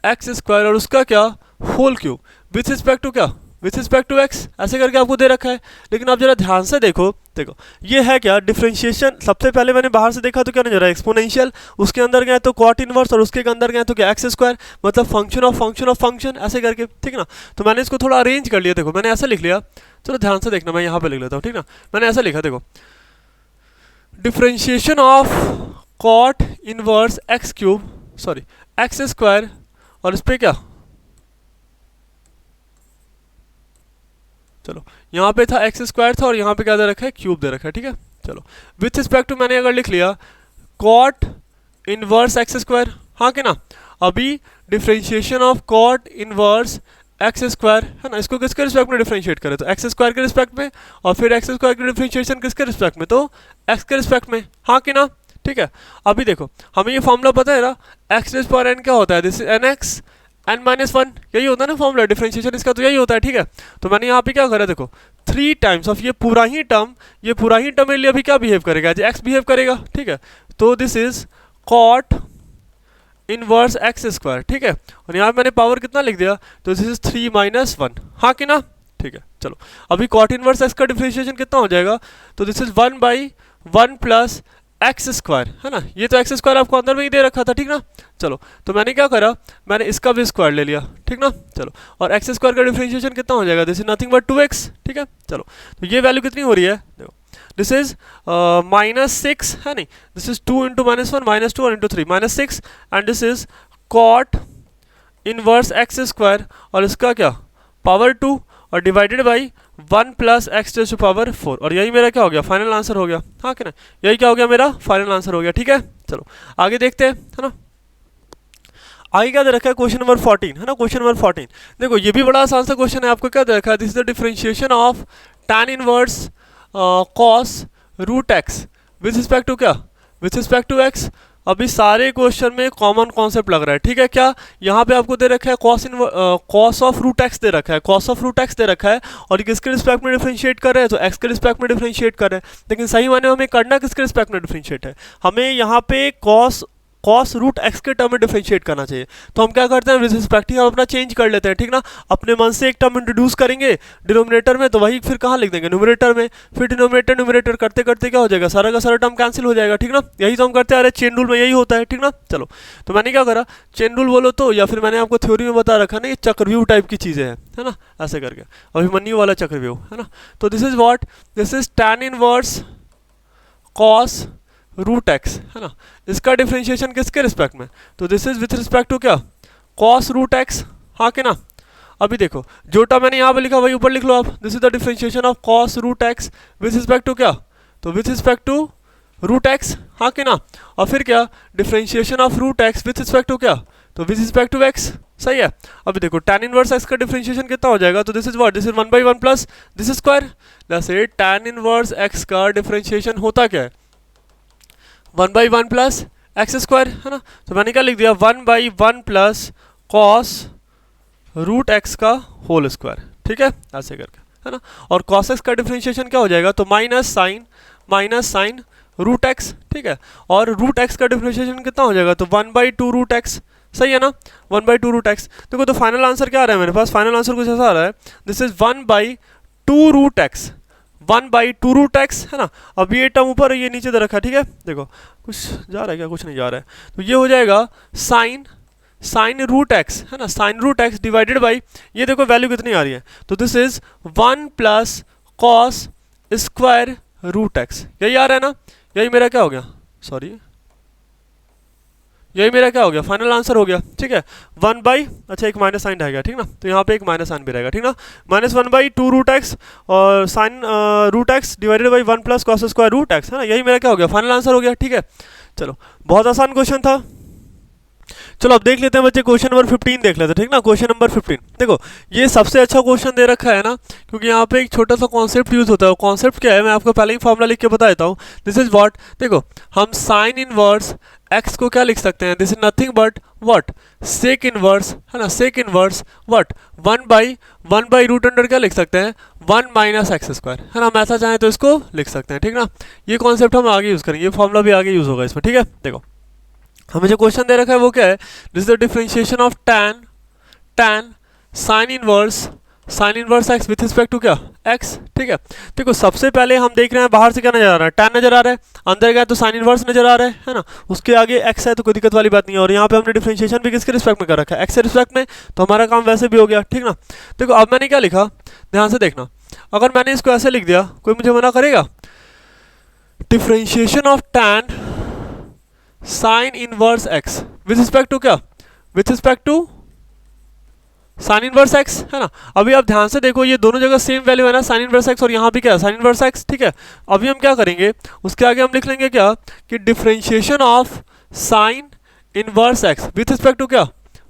A: x square और उसका क्या whole cube with respect to क्या, विथ रिस्पेक्ट टू एक्स, ऐसे करके आपको दे रखा है। लेकिन आप जरा ध्यान से देखो, देखो ये है क्या डिफरेंशिएशन। सबसे पहले मैंने बाहर से देखा तो क्या नजर आया, एक्सपोनेंशियल, उसके अंदर गए तो कॉट इनवर्स और उसके अंदर गए तो क्या एक्स स्क्वायर, मतलब function of function of function, ऐसे करके, ठीक ना। तो मैंने इसको थोड़ा अरेंज कर लिया, देखो मैंने ऐसा लिख लिया, चलो ध्यान से देखना, मैं यहाँ पे लिख लेता हूँ, ठीक ना। मैंने ऐसा लिखा, देखो differentiation of cot inverse x cube, sorry x square, और इस पर क्या, चलो यहाँ पे था एक्स स्क्वायर था और यहाँ पे क्या दे रखा है, क्यूब दे रखा है, ठीक है। चलो विथ रिस्पेक्ट टू मैंने अगर लिख लिया कॉट इनवर्स एक्स स्क्वायर, हाँ कि ना। अभी differentiation of cot inverse x square है ना, इसको किसके रिस्पेक्ट में डिफरेंशिएट करें, तो एक्स स्क्वायर के रिस्पेक्ट में, और फिर एक्स स्क्वायर की डिफरेंशिएशन किसके रिस्पेक्ट में, तो एक्स के रिस्पेक्ट में, हाँ कि ना, ठीक है। अभी देखो हमें ये फॉर्मूला पता है ना, एक्स रेज़ पावर एन क्या होता है, this is n x n minus one, यही होता है ना फॉर्मूला डिफरेंशिएशन इसका, तो यही होता है, ठीक है। तो मैंने यहाँ पे क्या करा, देखो 3 टाइम्स ऑफ ये पूरा ही टर्म मेरे लिए अभी क्या बिहेव करेगा, एज एक्स बिहेव करेगा, ठीक है। तो this is cot inverse x square, ठीक है। और यहाँ मैंने पावर कितना लिख दिया, तो दिस इज 3 माइनस 1, हाँ कि ना, ठीक है। चलो अभी कॉट इनवर्स एक्स का डिफरेंशिएशन कितना हो जाएगा, तो this is 1/1 plus x square, है ना। ये तो एक्स स्क्वायर आपको अंदर में ही दे रखा था, ठीक ना। चलो तो मैंने क्या करा, मैंने इसका भी स्क्वायर ले लिया, ठीक ना। चलो और एक्स स्क्वायर का डिफरेंशिएशन कितना हो जाएगा, this is nothing but 2x, ठीक है। चलो तो ये वैल्यू कितनी हो रही है, देखो दिस इज -6 है नहीं, दिस इज 2 × -1 -2 और × 3 -6 and this is cot inverse x square और इसका क्या पावर 2 और divided by 1 plus x to power 4, और यही मेरा क्या हो गया, फाइनल आंसर हो गया, हाँ कि ना। यही क्या हो गया, मेरा फाइनल आंसर हो गया, ठीक है। चलो आगे देखते हैं, है ना। आगे क्या दे रखा है, क्वेश्चन नंबर 14 है ना। क्वेश्चन नंबर 14 देखो ये भी बड़ा आसान सा क्वेश्चन है, आपको क्या दे रखा है, this is the differentiation of tan inverse cos root x with respect to क्या, विथ रिस्पेक्ट टू एक्स। अभी सारे क्वेश्चन में कॉमन कॉन्सेप्ट लग रहा है, ठीक है। क्या यहाँ पे आपको दे रखा है कॉस ऑफ रूट एक्स दे रखा है, कॉस ऑफ रूट एक्स दे रखा है, और ये किसके रिस्पेक्ट में डिफरेंशिएट कर रहे हैं, तो एक्स के रिस्पेक्ट में डिफरेंशिएट कर रहे हैं। लेकिन सही माने हमें करना किसके रिस्पेक्ट में डिफरेंशिएट है, हमें यहाँ पे कॉस रूट एक्स के टर्म में डिफरेंशिएट करना चाहिए। तो हम क्या करते हैं, विद रिस्पेक्ट हम अपना चेंज कर लेते हैं, ठीक ना। अपने मन से एक टर्म इंट्रोड्यूस करेंगे डिनोमिनेटर में, तो वही फिर कहाँ लिख देंगे, न्यूमरेटर में। फिर डिनोमिनेटर न्यूमरेटर करते करते क्या हो जाएगा, सारा का सारा टर्म कैंसिल हो जाएगा, ठीक ना। यही तो हम करते आ रहे हैं, चेन रूल में यही होता है, ठीक ना। चलो तो मैंने क्या करा, चेन रूल बोलो तो, या फिर मैंने आपको थ्योरी में बता रखा ना, ये चक्रव्यूह टाइप की चीज़ें हैं, है ना, ऐसे करके अभिमन्यु वाला चक्रव्यूह, है ना। तो this is what, this is tan inverse cos root x, है ना। इसका डिफरेंशिएशन किसके रिस्पेक्ट में, तो this is with respect to क्या, कॉस रूट एक्स, हाँ कि ना। अभी देखो जो टर्म मैंने यहाँ पे लिखा वही ऊपर लिख लो आप, this is the differentiation of cos root x with respect to क्या, तो with respect to root x, हाँ कि ना। और फिर क्या, differentiation of root x with respect to क्या, तो विथ रिस्पेक्ट टू एक्स, सही है। अभी देखो tan इनवर्स एक्स का डिफरेंशिएशन कितना हो जाएगा, तो this is what, this is 1/1 plus this square, जैसे tan इनवर्स एक्स का डिफरेंशिएशन होता क्या है, 1/1 प्लस एक्स स्क्वायर, है ना। तो मैंने क्या लिख दिया, 1/1 प्लस कॉस रूट एक्स का होल स्क्वायर, ठीक है, ऐसे करके, है ना। और कॉस एक्स का डिफरेंशिएशन क्या हो जाएगा, तो माइनस साइन रूट एक्स, ठीक है। और रूट एक्स का डिफरेंशिएशन कितना हो जाएगा, तो 1/2 रूट एक्स, सही है ना, 1/2 रूट एक्स। देखो तो फाइनल आंसर क्या आ रहा है मेरे पास, फाइनल आंसर कुछ ऐसा आ रहा है, this is 1/2 root x, 1/2 root x, है ना। अब ये टर्म ऊपर ये नीचे दे रखा है, ठीक है। देखो कुछ जा रहा है क्या, कुछ नहीं जा रहा है, तो ये हो जाएगा साइन रूट एक्स, है ना, sine root x divided by, ये देखो वैल्यू कितनी आ रही है, तो this is 1 plus cos square root x, यही आ रहा है ना। यही मेरा क्या हो गया, सॉरी यही मेरा क्या हो गया, फाइनल आंसर हो गया, ठीक है। 1/, अच्छा एक माइनस साइन रहेगा, ठीक ना, तो यहाँ पे एक माइनस साइन भी रहेगा, ठीक ना। -1/2 रूट एक्स और sine root x divided by 1 plus cos square root x, है ना, यही मेरा क्या हो गया, फाइनल आंसर हो गया, ठीक है। चलो बहुत आसान क्वेश्चन था। चलो अब देख लेते हैं बच्चे, क्वेश्चन नंबर 15 देख लेते हैं, ठीक ना। क्वेश्चन नंबर 15 देखो ये सबसे अच्छा क्वेश्चन दे रखा है ना, क्योंकि यहाँ पे एक छोटा सा कॉन्सेप्ट यूज होता है। कॉन्सेप्ट क्या है, मैं आपको पहले ही फॉर्मूला लिख के बता देता हूँ। दिस इज व्हाट, देखो हम साइन इनवर्स एक्स को क्या लिख सकते हैं, this is nothing but what sec inverse, है ना, sec inverse what 1 by root under क्या लिख सकते हैं 1 माइनस एक्स स्क्वायर, है ना, हम ऐसा चाहें तो इसको लिख सकते हैं, ठीक ना। ये कॉन्सेप्ट हम आगे यूज़ करेंगे, ये फॉर्मूला भी आगे यूज़ होगा इसमें, ठीक है। देखो हमें जो क्वेश्चन दे रखा है वो क्या है, this is the differentiation of tan sine inverse x with respect to क्या एक्स, ठीक है। देखो सबसे पहले हम देख रहे हैं बाहर से क्या नजर आ रहा है, tan नजर आ रहा है, अंदर गया तो साइन इनवर्स नजर आ रहा है ना, उसके आगे एक्स है तो कोई दिक्कत वाली बात नहीं है। और यहाँ पे हमने डिफरेंशिएशन भी किसके रिस्पेक्ट में कर रखा है, एक्स के रिस्पेक्ट में, तो हमारा काम वैसे भी हो गया, ठीक ना। देखो अब मैंने क्या लिखा, ध्यान से देखना, अगर मैंने इसको ऐसे लिख दिया कोई मुझे मना करेगा, differentiation of tan sine inverse x with respect to क्या, with respect to sine inverse x, है ना। अभी आप ध्यान से देखो ये दोनों जगह सेम वैल्यू है ना, साइन इनवर्स एक्स और यहाँ भी क्या साइन इनवर्स एक्स, ठीक है। अभी हम क्या करेंगे, उसके आगे हम लिख लेंगे क्या कि differentiation of sine inverse x with respect to क्या,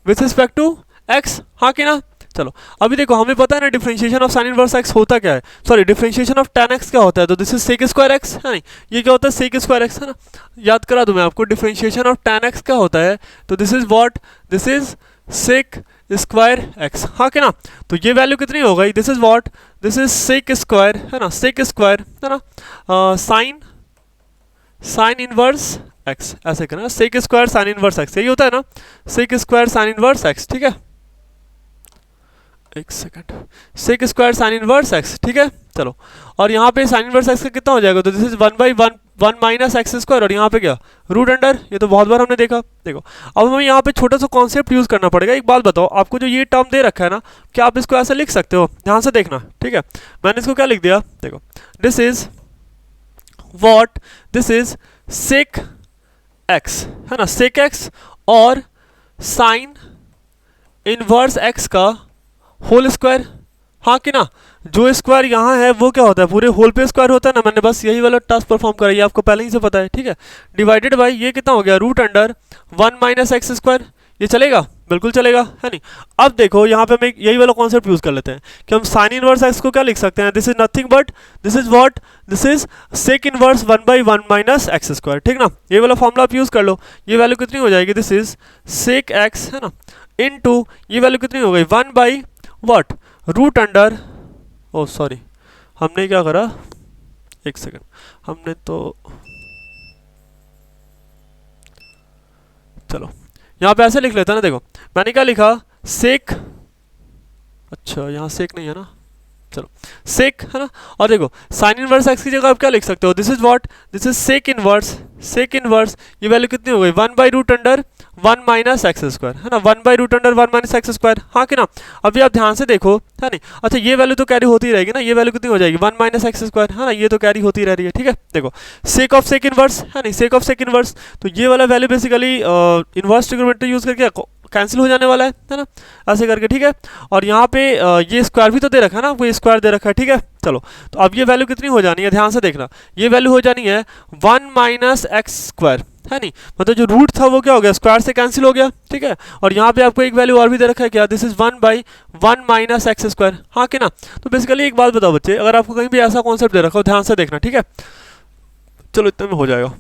A: विथ रिस्पेक्ट टू एक्स, हाँ कि ना। चलो अभी देखो हमें पता है ना differentiation of sine inverse x होता क्या है, sorry differentiation of tan x क्या होता है, तो this is sec square x, है नहीं, ये क्या होता है सेक स्क्वायर एक्स, है ना। याद करा दूं मैं आपको, डिफरेंशिएशन ऑफ tan x क्या होता है, तो this is what, this is sec square x, हाँ कि ना। तो ये वैल्यू कितनी हो गई, this is what, this is sec square, है ना, सेक स्क्वायर, है ना, साइन इनवर्स एक्स, ऐसे करना, sec square sine inverse x, यही होता है ना, sec square sine inverse x, ठीक है। एक second, sec square sine inverse x, ठीक है। चलो और यहाँ पे साइन इनवर्स एक्स का कितना हो जाएगा, तो this is 1 minus x square, और यहाँ पे क्या रूट अंडर, ये तो बहुत बार हमने देखा। देखो अब हमें यहाँ पे छोटा सा कॉन्सेप्ट यूज करना पड़ेगा। एक बात बताओ, आपको जो ये टर्म दे रखा है ना, क्या आप इसको ऐसे लिख सकते हो, ध्यान से देखना, ठीक है। मैंने इसको क्या लिख दिया, देखो this is what, this is sec x, है ना, सेक एक्स और साइन इनवर्स एक्स का होल स्क्वायर, हाँ कि ना। जो स्क्वायर यहाँ है वो क्या होता है, पूरे होल पे स्क्वायर होता है ना, मैंने बस यही वाला टास्क परफॉर्म करा, ये आपको पहले ही से पता है, ठीक है। डिवाइडेड बाई ये कितना हो गया, root under 1 minus x square, ये चलेगा, बिल्कुल चलेगा, है नहीं। अब देखो यहाँ पे हम यही वाला कॉन्सेप्ट यूज कर लेते हैं कि हम साइन इनवर्स एक्स को क्या लिख सकते हैं, this is nothing but this is what, this is sec inverse 1/1 minus x square, ठीक ना। ये वाला फॉर्मूला आप यूज कर लो, ये वैल्यू कितनी हो जाएगी, दिस इज सेक एक्स, है ना, इनटू ये वैल्यू कितनी हो गई 1 by what root under, oh sorry हमने क्या करा, एक सेकंड, हमने तो चलो यहाँ पे ऐसे लिख लेते हैं ना, देखो मैंने क्या लिखा सेक, अच्छा यहाँ सेक नहीं है ना, चलो सेक, है ना। और देखो साइन इनवर्स एक्स की जगह आप क्या लिख सकते हो, this is what, this is sec inverse, ये वैल्यू कितनी हो गई 1 by root under 1 minus x square, है ना, 1 by root under 1 minus x square, हाँ कि ना। अभी आप ध्यान से देखो, है नहीं, अच्छा ये वैल्यू तो कैरी होती रहेगी ना, ये वैल्यू कितनी हो जाएगी 1 माइनस एक्स स्क्वायर, है ना, ये तो कैरी होती रह रही है, ठीक है। देखो सेक ऑफ सेक इनवर्स, है नहीं, सेक ऑफ सेक इनवर्स, तो ये वाला value basically inverse trigonometry use करके कैंसिल हो जाने वाला है ना, ऐसे करके, ठीक है। और यहाँ पे ये स्क्वायर भी तो दे रखा है ना, आपको ये स्क्वायर दे रखा है, ठीक है। चलो तो अब ये वैल्यू कितनी हो जानी है, ध्यान से देखना, ये वैल्यू हो जानी है 1 माइनस एक्स स्क्वायर, है नहीं, मतलब जो रूट था वो क्या हो गया, स्क्वायर से कैंसिल हो गया, ठीक है। और यहाँ पे आपको एक वैल्यू और भी दे रखा है क्या, this is 1/1 minus x square, हाँ कि ना। तो बेसिकली एक बात बताओ बच्चे, अगर आपको कहीं भी ऐसा कॉन्सेप्ट दे रखा हो, ध्यान से देखना, ठीक है। चलो इतने में हो जाएगा,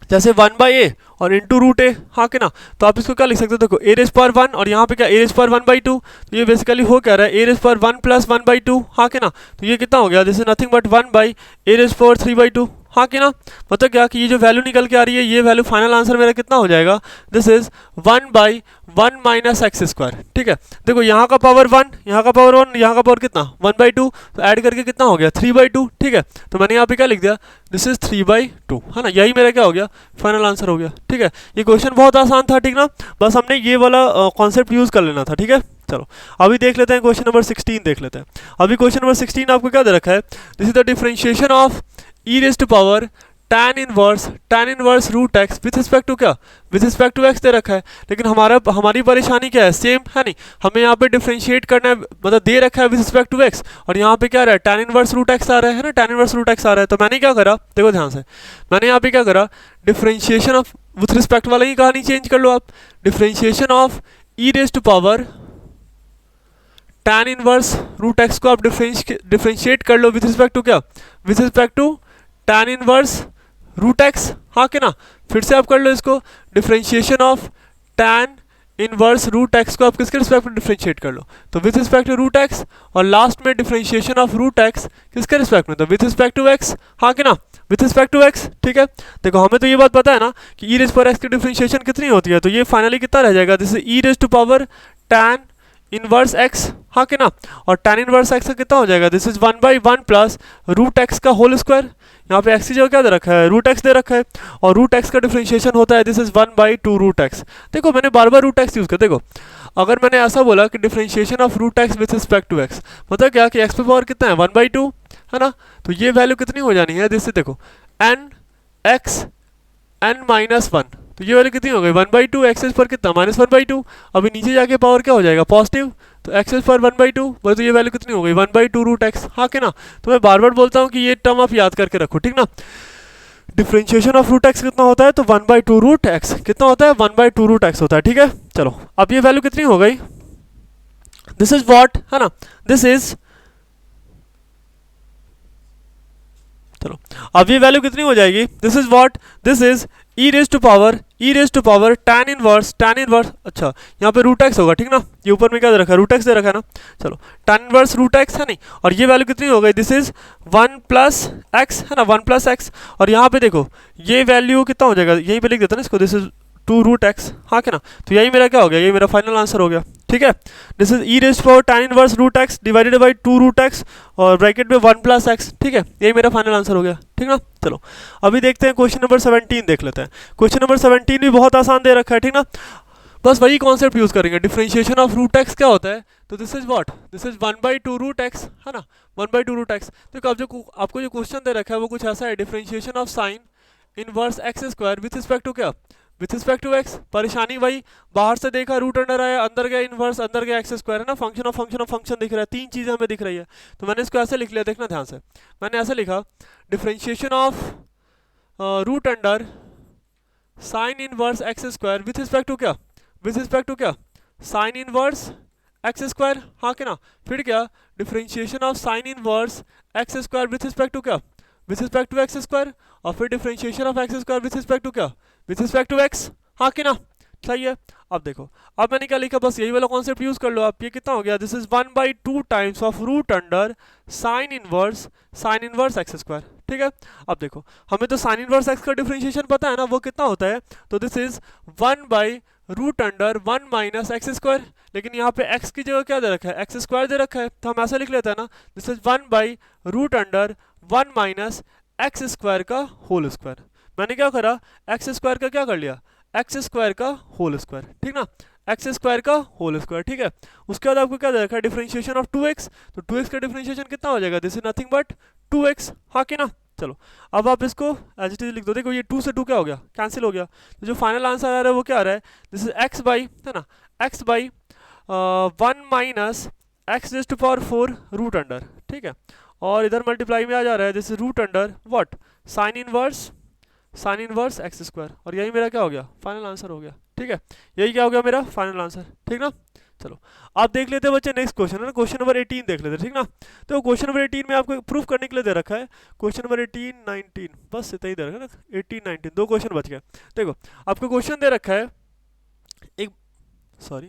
A: जैसे 1/a और इंटू रूट ए, हाँ कि ना। तो आप इसको क्या लिख सकते हो, देखो ए रेज पावर 1 और यहाँ पे क्या ए रेज पावर 1/2, तो ये बेसिकली हो क्या रहा है ए रेज पावर 1 प्लस 1/2, हाँ कि ना। तो ये कितना हो गया, this is nothing but 1 by a raise power 3/2, हाँ कि ना। मतलब क्या कि ये जो वैल्यू निकल के आ रही है, ये वैल्यू फाइनल आंसर मेरा कितना हो जाएगा, this is 1/1 minus x square, ठीक है। देखो यहाँ का पावर 1, यहाँ का पावर 1, यहाँ का पावर कितना 1/2, तो ऐड करके कितना हो गया 3/2, ठीक है। तो मैंने यहाँ पे क्या लिख दिया, दिस इज 3/2, है ना, यही मेरा क्या हो गया फाइनल आंसर हो गया, ठीक है। ये क्वेश्चन बहुत आसान था, ठीक ना, बस हमने ये वाला कॉन्सेप्ट यूज कर लेना था, ठीक है। चलो अभी देख लेते हैं क्वेश्चन नंबर 16 देख लेते हैं। अभी क्वेश्चन नंबर 16 आपको क्या दे रखा है, this is the differentiation of e raise to power tan inverse root x with respect to क्या, विथ रिस्पेक्ट टू एक्स दे रखा है। लेकिन हमारी परेशानी क्या है, सेम है नहीं, हमें यहाँ पे डिफरेंशिएट करना है, मतलब दे रखा है विथ रिस्पेक्ट टू एक्स, और यहाँ पे क्या रहा है tan इनवर्स रूट एक्स आ रहा है ना, tan इनवर्स रूट एक्स आ रहा है। तो मैंने क्या करा, देखो ध्यान से, मैंने यहाँ पे क्या करा, डिफरेंशिएशन ऑफ विथ रिस्पेक्ट वाला ही कहानी चेंज कर लो आप, differentiation of e raise to power tan inverse root x को आप डिफरेंशिएट कर लो विथ रिस्पेक्ट टू क्या, with respect to tan inverse root x, हाँ कि ना। फिर से आप कर लो इसको, differentiation of tan inverse root x को आप किसके रिस्पेक्ट में डिफरेंशिएट कर लो, तो with respect to root x, और लास्ट में डिफरेंशिएशन ऑफ रूट एक्स किसके रिस्पेक्ट में, तो विथ रिस्पेक्ट टू एक्स, हाँ कि ना, विथ रिस्पेक्ट टू एक्स। ठीक है, देखो हमें तो ये बात पता है ना कि ई रेज पर एक्स की डिफरेंशिएशन कितनी होती है, तो ये फाइनली कितना रह जाएगा, this is e raise to power tan inverse x, हाँ कि ना, और टैन इनवर्स एक्स का कितना हो जाएगा, this is 1/1 plus root x का होल स्क्वायर। यहाँ पे एक्स की जगह क्या दे रखा है, रूट एक्स दे रखा है, और रूट एक्स का डिफरेंशिएशन होता है दिस इज 1/2 रूट एक्स। देखो मैंने बार बार रूट एक्स यूज किया, देखो अगर मैंने ऐसा बोला कि differentiation of root x with respect to x, मतलब क्या कि एक्स पे पावर कितना है 1/2 है ना, तो ये वैल्यू कितनी हो जानी है, जिससे देखो n x n minus one, तो ये वैल्यू कितनी हो गई 1/2, एक्सेस पर कितना -1/2, अभी नीचे जाके पावर क्या हो जाएगा पॉजिटिव, तो एक्सेस पर 1/2, बोले तो ये वैल्यू कितनी हो गई 1/2 रूट एक्स, हाँ कि ना। तो मैं बार बार बोलता हूँ कि ये टर्म आप याद करके रखो, ठीक ना। डिफरेंशिएशन ऑफ रूट एक्स कितना होता है, तो 1/2 रूट एक्स कितना होता है 1/2 रूट एक्स होता है, ठीक है। चलो अब ये वैल्यू कितनी हो गई, दिस इज व्हाट है ना, दिस इज, चलो अब ये वैल्यू कितनी हो जाएगी, this is what, this is e raise to power tan inverse, अच्छा यहाँ पे रूट एक्स होगा, ठीक ना, ये ऊपर में क्या दे रखा है रूट एक्स दे रखा है ना, चलो टैन इनवर्स रूट एक्स है नहीं, और ये वैल्यू कितनी हो गई, दिस इज 1 प्लस एक्स है ना, 1 प्लस एक्स, और यहाँ पे देखो ये वैल्यू कितना हो जाएगा, यहीं पे लिख देता ना इसको, दिस इज 2 रूट एक्स, हाँ क्या ना, तो यही मेरा क्या हो गया, ये मेरा फाइनल आंसर हो गया, ठीक है। This is e raise power tan inverse root x divided by 2 root x और ब्रैकेट में 1 प्लस एक्स, ठीक है, यही मेरा फाइनल आंसर हो गया, ठीक ना। चलो अभी देखते हैं क्वेश्चन नंबर 17 देख लेते हैं। क्वेश्चन नंबर 17 भी बहुत आसान दे रखा है, ठीक ना, बस वही कॉन्सेप्ट यूज करेंगे। डिफरेंशिएशन ऑफ रूट एक्स क्या होता है, तो this is what, this is 1/2 root x है ना, 1/2 रूट एक्स। तो अब जो आपको जो क्वेश्चन दे रखा है वो कुछ ऐसा है, differentiation of sine inverse x square with respect to क्या, विथ रिस्पेक्ट टू एक्स। परेशानी वही, बाहर से देखा रूट अंडर आया, अंदर गया इनवर्स, अंदर गया एक्स स्क्वायर है ना, फंक्शन ऑफ फंक्शन दिख रहा है, तीन चीजें हमें दिख रही है, तो मैंने इसको ऐसे लिख लिया, देखना ध्यान से, मैंने ऐसे लिखा differentiation of root under sine inverse x square with respect to क्या, विथ रिस्पेक्ट टू क्या, साइन इनवर्स एक्स स्क्वायर, हाँ क्या ना, फिर क्या differentiation of sine inverse x square with respect to क्या, with respect to x square, और फिर differentiation of x square with respect to क्या, विथ रिस्पेक्ट टू एक्स, हाँ कि ना, सही है। अब देखो अब मैंने क्या लिखा, बस यही वाला कॉन्सेप्ट यूज कर लो आप, ये कितना हो गया, this is 1/2 times of root under sine inverse x square, ठीक है। अब देखो हमें तो साइन इनवर्स एक्स का डिफरेंशिएशन पता है ना, वो कितना होता है, तो this is one by root under 1 minus x square, लेकिन यहाँ पे x की जगह क्या दे रखा है, एक्स स्क्वायर दे रखा है, तो हम ऐसा लिख लेते हैं ना, this is one by root under 1 minus x square का होल स्क्वायर। मैंने क्या करा, एक्स स्क्वायर का क्या कर लिया, एक्स स्क्वायर का होल स्क्वायर, ठीक ना, एक्स स्क्वायर का होल स्क्वायर, ठीक है। उसके बाद आपको क्या दे रखा है, डिफरेंशिएशन ऑफ 2x, तो 2x का डिफरेंशिएशन कितना हो जाएगा, this is nothing but 2x, हाँ कि ना। चलो अब आप इसको एज इट इज लिख दो, देखो ये 2 से 2 क्या हो गया, कैंसिल हो गया, तो जो फाइनल आंसर आ रहा है वो क्या आ रहा है, दिस इज x बाई है ना, x by 1 minus x raise to power 4 root under, ठीक है, और इधर मल्टीप्लाई में आ जा रहा है, this is root under what, sine inverse x square, और यही मेरा क्या हो गया, फाइनल आंसर हो गया, ठीक है, यही क्या हो गया मेरा फाइनल आंसर, ठीक ना। चलो आप देख लेते हैं बच्चे नेक्स्ट क्वेश्चन है ना, क्वेश्चन नंबर 18 देख लेते हैं, ठीक ना। तो क्वेश्चन नंबर 18 में आपको प्रूफ करने के लिए दे रखा है, क्वेश्चन नंबर 18 19, बस इतना ही दे रखा है ना, 18 19 दो क्वेश्चन बच गए। देखो आपको क्वेश्चन दे रखा है एक, सॉरी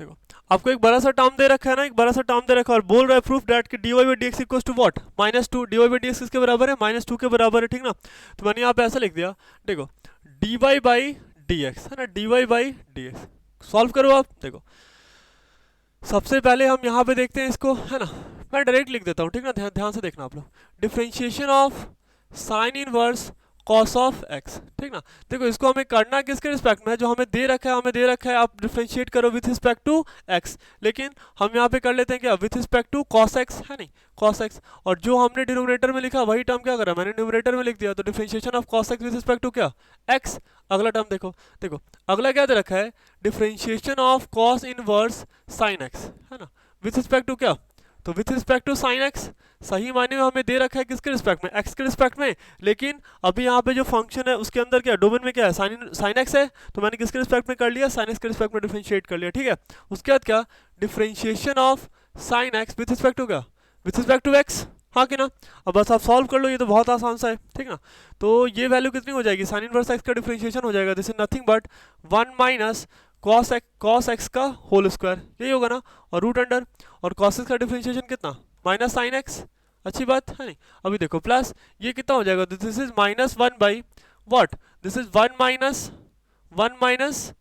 A: देखो आपको एक बड़ा सा टर्म दे रखा है ना, एक बड़ा सा टर्म दे रखा है और बोल रहा है प्रूफ दैट कि dy by d x equal to what, -2, dy by d x किसके बराबर है, -2 के बराबर है, ठीक ना। तो मैंने यहाँ पे ऐसा लिख दिया, देखो dy बाई डी एक्स है ना, dy by d x solve करो आप। देखो सबसे पहले हम यहाँ पे देखते हैं इसको है ना, मैं डायरेक्ट लिख देता हूँ, ठीक ना, ध्यान से देखना आप लोग, differentiation of sine inverse cos of x, ठीक ना। देखो इसको हमें करना किसके रिस्पेक्ट में है, जो हमें दे रखा है आप डिफरेंशिएट करो विथ रिस्पेक्ट टू एक्स, लेकिन हम यहाँ पे कर लेते हैं क्या, with respect to cos x है नहीं, कॉस एक्स, और जो हमने डिनोमिनेटर में लिखा वही टर्म क्या करा मैंने न्यूमरेटर में लिख दिया, तो differentiation of cos x with respect to क्या, एक्स। अगला टर्म देखो, देखो अगला क्या दे रखा है, differentiation of cos inverse sine x है ना, विथ रिस्पेक्ट टू क्या, तो with respect to sine x, सही मायने में हमें दे रखा है किसके रिस्पेक्ट में, एक्स के रिस्पेक्ट में, लेकिन अभी यहाँ पे जो फंक्शन है उसके अंदर क्या डोमेन में क्या है, साइन एक्स है, तो मैंने किसके रिस्पेक्ट में कर लिया, साइन एक्स के रिस्पेक्ट में डिफरेंशिएट कर लिया, ठीक है। उसके बाद क्या, differentiation of sine x with respect to क्या, विथ रिस्पेक्ट टू एक्स, हाँ कि ना। अब बस आप सॉल्व कर लो, ये तो बहुत आसान सा है, ठीक ना। तो ये वैल्यू कितनी हो जाएगी, साइन इनवर्स एक्स का डिफरेंशिएशन हो जाएगा, this is nothing but 1 minus cos x का होल स्क्वायर, यही होगा ना, और रूट अंडर, और कॉस एक्स का डिफरेंशिएशन कितना, माइनस साइन एक्स, अच्छी बात है नहीं। अभी देखो प्लस ये कितना हो जाएगा, this is minus 1 by what, this is 1 minus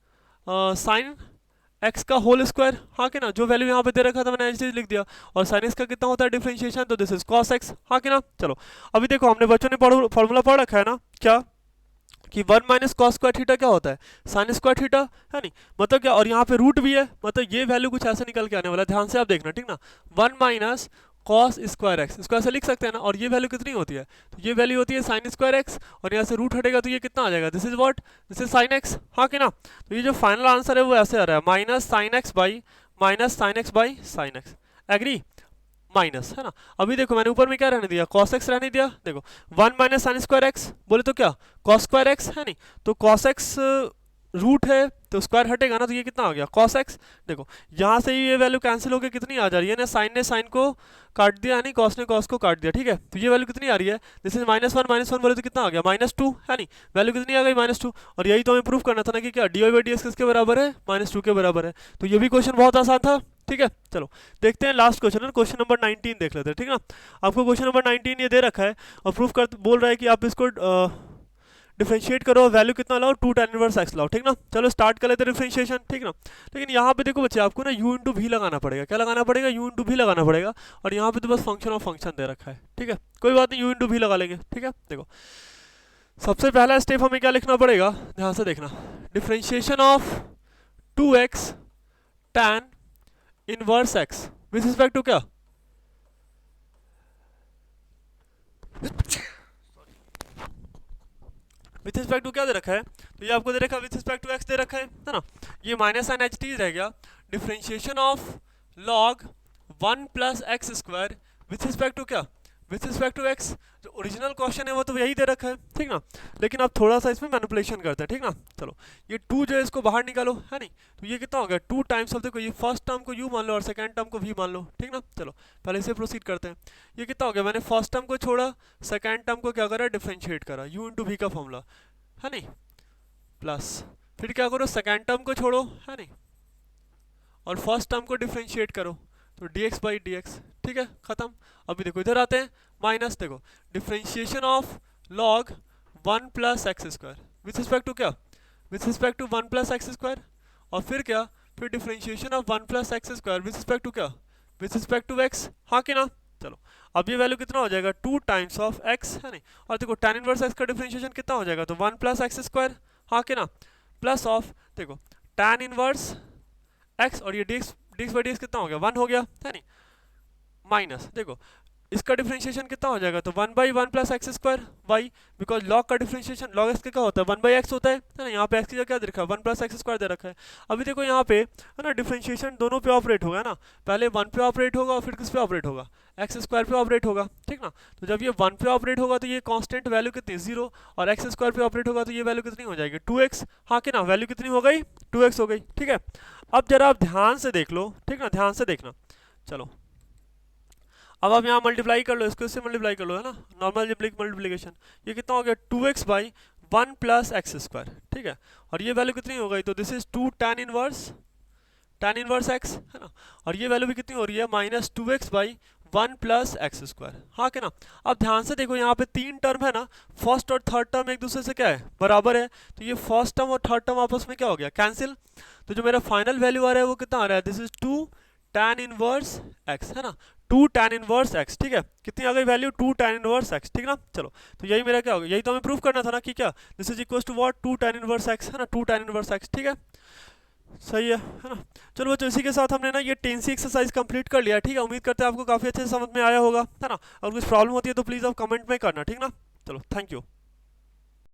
A: sine x का होल स्क्वायर, हाँ कि ना, जो वैल्यू यहाँ पे दे रखा था मैंने ऐसे लिख दिया, और साइन एक्स का कितना होता है डिफरेंशिएशन, तो दिस इज कॉस एक्स, हाँ कि ना। चलो अभी देखो हमने बच्चों ने फॉर्मूला पढ़ रखा है ना, क्या कि 1 माइनस कॉस स्क्वायर थीटा क्या होता है, साइन स्क्वायर थीटा, है नहीं, मतलब क्या, और यहाँ पे रूट भी है, मतलब ये वैल्यू कुछ ऐसे निकल के आने वाला है, ध्यान से आप देखना, ठीक ना। 1 माइनस कॉस स्क्वायर एक्स, इसको ऐसे लिख सकते हैं ना, और ये वैल्यू कितनी होती है, तो ये वैल्यू होती है साइन स्क्वायर एक्स, और यहाँ से रूट हटेगा तो ये कितना आ जाएगा, this is what, this is sine x, हाँ कि ना। तो ये जो फाइनल आंसर है वो ऐसे आ रहा है, minus sine x by sine x, agree, minus, है ना। अभी देखो मैंने ऊपर में क्या रहने दिया, कॉस एक्स रहने दिया, देखो 1 माइनस साइन स्क्वायर एक्स बोले तो क्या, कॉस स्क्वायर एक्स, है नहीं, तो कॉस एक्स रूट है तो स्क्वायर हटेगा ना, तो ये कितना आ गया कॉस एक्स, देखो यहाँ से ही ये वैल्यू कैंसिल होकर कितनी आ जा रही है ना, साइन ने साइन को काट दिया, यानी कॉस ने कॉस को काट दिया, ठीक है, तो ये वैल्यू कितनी आ रही है, दिस इज माइनस वन बोले तो कितना आ गया -2, है नहीं, वैल्यू कितनी आ गई -2, और यही तो हमें प्रूफ करना था ना कि क्या d y by d x किसके बराबर है, -2 के बराबर है, तो ये भी क्वेश्चन बहुत आसान था, ठीक है। चलो देखते हैं लास्ट क्वेश्चन है, क्वेश्चन नंबर 19 देख लेते हैं, ठीक है ना। आपको क्वेश्चन नंबर 19 ये दे रखा है और प्रूफ कर बोल रहा है कि आप इसको डिफरेंशिएट करो, वैल्यू कितना लाओ, 2 tan इनवर्स एक्स लाओ, ठीक ना। चलो स्टार्ट कर लेते हैं डिफरेंशिएशन, ठीक ना। लेकिन यहाँ पे देखो बच्चे आपको ना u इंटू भी लगाना पड़ेगा, क्या लगाना पड़ेगा, u इंटू भी लगाना पड़ेगा, और यहाँ पे तो बस फंक्शन ऑफ फंक्शन दे रखा है, ठीक है, कोई बात नहीं, u इंटू भी लगा लेंगे, ठीक है। देखो सबसे पहला स्टेप हमें क्या लिखना पड़ेगा, ध्यान से देखना, differentiation of 2x tan inverse x with respect to क्या, विथ रिस्पेक्ट टू क्या दे रखा है, तो ये आपको दे रखा है विथ रिस्पेक्ट टू एक्स दे रखा है ना, ये माइनस साइन एच टी रह गया, differentiation of log 1 plus x square with respect to क्या, विथ रिस्पेक्ट टू एक्स, जो ओरिजिनल क्वेश्चन है वो तो यही दे रखा है, ठीक ना, लेकिन अब थोड़ा सा इसमें मैनिपुलेशन करते हैं, ठीक ना। चलो ये 2 जो है इसको बाहर निकालो, है नहीं, तो ये कितना हो गया 2 टाइम्स ऑफ, देखो ये फर्स्ट टर्म को u मान लो और सेकंड टर्म को v मान लो, ठीक ना। चलो पहले इसे प्रोसीड करते हैं, ये कितना हो गया, मैंने फर्स्ट टर्म को छोड़ा, सेकंड टर्म को क्या करा, डिफरेंशिएट करा, u इंटू v का फॉर्मूला, है नहीं, प्लस फिर क्या करो, सेकंड टर्म को छोड़ो, है नहीं, और फर्स्ट टर्म को डिफरेंशिएट करो, तो dx बाई डी एक्स, ठीक है, खत्म। अभी देखो इधर आते हैं, माइनस, देखो differentiation of log 1 plus x square with respect to क्या, with respect to 1 plus x square, और फिर क्या, फिर differentiation of 1 plus x square with respect to क्या, विथ रिस्पेक्ट टू एक्स, हाँ कि ना। चलो अब ये वैल्यू कितना हो जाएगा, 2 टाइम्स ऑफ एक्स, है नहीं, और देखो tan इनवर्स एक्स का डिफरेंशिएशन कितना हो जाएगा, तो 1 प्लस एक्स स्क्वायर, हाँ कि ना, प्लस ऑफ, देखो tan इनवर्स एक्स, और ये dx बाई डी एक्स कितना हो गया, 1 हो गया, है नहीं, माइनस, देखो इसका डिफरेंशिएशन कितना हो जाएगा, तो 1 by 1 plus x square y, because log का डिफरेंशिएशन लॉग एक्स का क्या होता है, 1 बाई एक्स होता है ना, यहाँ पे एक्स की जगह क्या दे रखा है, 1 प्लस एक्स स्क्वायर दे रखा है। अभी देखो यहाँ पे है ना, डिफरेंशिएशन दोनों पे ऑपरेट होगा ना, पहले 1 पे ऑपरेट होगा और फिर किस पे ऑपरेट होगा, एक्स स्क्वायर पे ऑपरेट होगा, ठीक ना। तो जब ये 1 पे ऑपरेट होगा तो ये कांस्टेंट वैल्यू कितनी 0, और एक्स स्क्वायर पे ऑपरेट होगा तो ये वैल्यू कितनी हो जाएगी 2x, हाँ कि ना, वैल्यू कितनी हो गई 2x हो गई, ठीक है। अब जरा आप ध्यान से देख लो, ठीक ना, ध्यान से देखना, चलो अब आप यहाँ मल्टीप्लाई कर लो, इसको इससे मल्टीप्लाई कर लो, है ना, नॉर्मल मल्टीप्लिकेशन, ये कितना हो गया 2x by 1 plus x square, ठीक है, और ये वैल्यू कितनी हो गई, तो this is 2 tan inverse x, है ना, और ये वैल्यू भी कितनी हो रही है -2x by 1 plus x square, हाँ कि ना। अब ध्यान से देखो यहाँ पे 3 टर्म है ना, फर्स्ट और थर्ड टर्म एक दूसरे से क्या है, बराबर है, तो ये फर्स्ट टर्म और थर्ड टर्म आपस में क्या हो गया, कैंसिल, तो जो मेरा फाइनल वैल्यू आ रहा है वो कितना आ रहा है, this is 2 tan inverse x, है ना, 2 tan इनवर्स एक्स, ठीक है, कितनी आ गई वैल्यू 2 tan इनवर्स एक्स, ठीक ना। चलो तो यही मेरा क्या हो गया, यही तो हमें प्रूफ करना था ना कि क्या, this is equal to what 2 tan inverse x, है ना, 2 tan इनवर्स एक्स, ठीक है, सही है ना। चलो बच्चों इसी के साथ हमने ना ये टेंसी एक्सरसाइज कंप्लीट कर लिया, ठीक है, उम्मीद करते हैं आपको काफ़ी अच्छे से समझ में आया होगा, है ना। अगर कुछ प्रॉब्लम होती है तो प्लीज़ आप कमेंट में करना, ठीक ना। चलो थैंक यू।